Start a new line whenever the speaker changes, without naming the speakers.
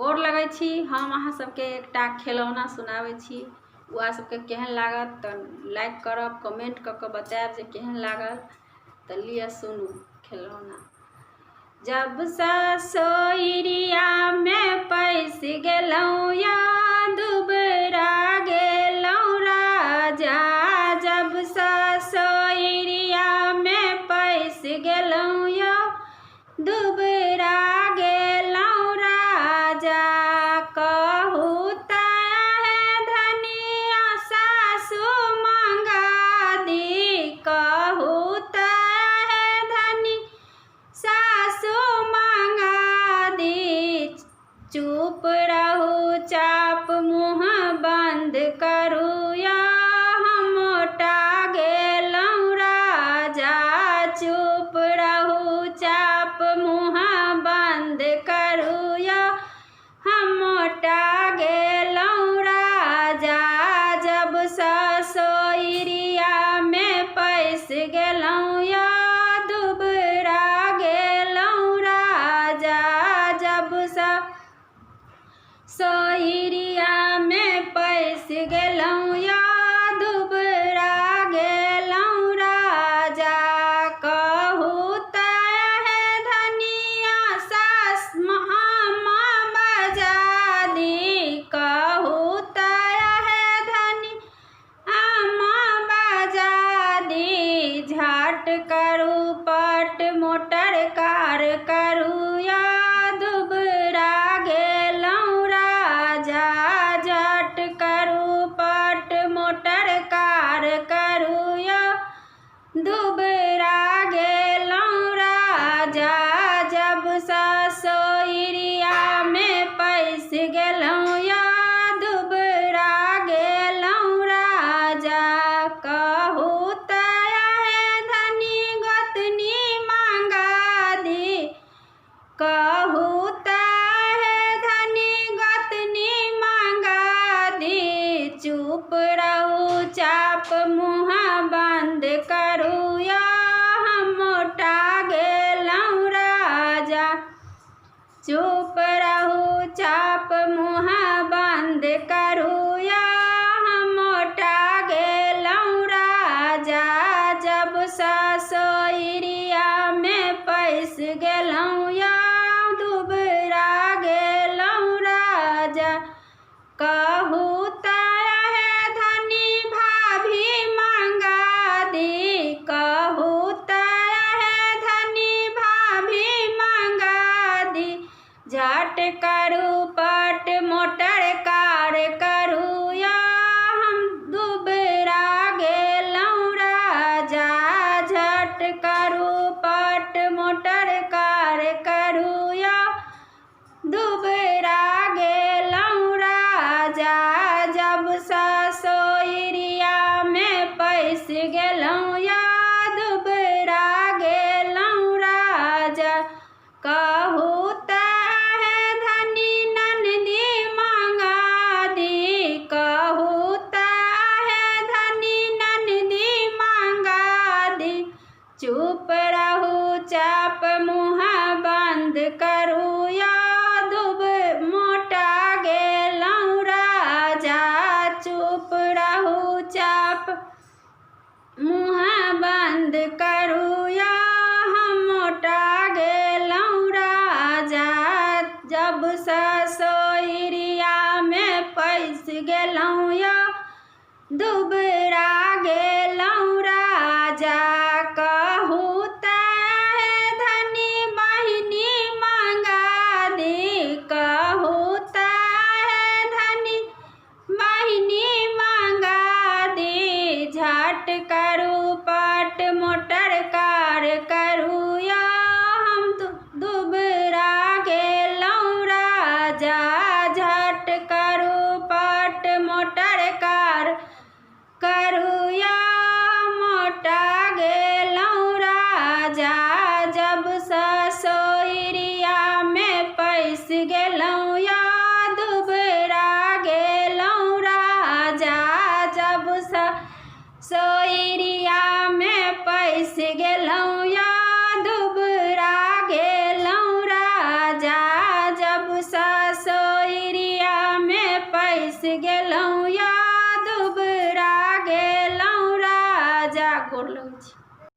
गोर लगै छी। हम अहाँ सबके एकटा खिलौना सुनाबै छी। वह सबके केहन लागत तऽ लाइक करब, कमेंट कऽ के बतायब जे केहन लागल। तऽ लिअ सुनू खिलौना। जब ससुरिया में पैस गेलौं या दुबरा गेलौं राजा, जब ससुरिया में पैस गेलौं या दुबरा गेलौं राजा, कहू तैं धनिया सासु मंगा दी, कहू तैं धनी सासु मंगा दी। चुप रहू चाप मुँह बंद करू या हम मोटा गेलौं राजा, चुप रहू चाप मुँह बंद करू या हम मोटा गेलौं राजा, जब ससुरिया में पैस गेलौं या दुबरा गेलौं राजा, जब ससुरिया में पैस गेलौं या दुबरा गेलौं राजा, कहू तैं धनिया सास अम्मा बजा दी, कहू तैं धनी अम्मा बजा दी। झट करू पट मोटर कार करू या दुबरा गेलौं राजा, झट करू पट मोटर कार करू या दुबरा गेलौं राजा, जब ससुरिया में पैस गेलौं या दुबरा गेलौं राजा, कहू तैं धनी गोतनी मंगा दी, कहू तैं धनी गोतनी मंगा दी। चुप रहू चाप मुँह बंद करू या हम मोटा गेलौं राजा, चुप रहू चाप मुँह बंद करू या हम मोटा गेलौं राजा, जब ससुरिया में पैस गेलौं या दुबरा गेलौं राजा, कहू तैं धनी भाभी मंगा दी, कहू तैं धनी भाभी मंगा दी। झट करू पट मोटर कार करू या हम दुबरा गेलौं राजा, झट करू पट मोटर कार करू या दुबरा गेलौं राजा, जब ससुरिया में पैस गेलौं या दुबरा गेलौं राजा, कहू तैं धनी ननदी मंगा दी, कहू तैं धनी ननदी मंगा दी। चुप रहू चाप मुँह बंद करू या मोटा गेलौं राजा, चुप रहू चाप मुँह बंद करू या हम मोटा गेलौं राजा, जब ससुरिया में पैस गेलौं या दुबरा गेलौं राजा, कहू तैं धनी बहिनी मंगा दी, कहू तैं धनी बहिनी मंगा दी। झट करू पट मोटर कार करू या हम दुबरा गेलौं राजा, झट करू पट मोटर कार करू या मोटा गेलौं राजा, जब ससुरिया में पैस गेलौं या दुबरा गेलौं राजा, जब ससुरिया में पैस गेलौं या दुबरा गेलौं राजा, जब सासो पैस गेलहुँ या दुबरा गेलहुँ राजा। गोर लगै छी।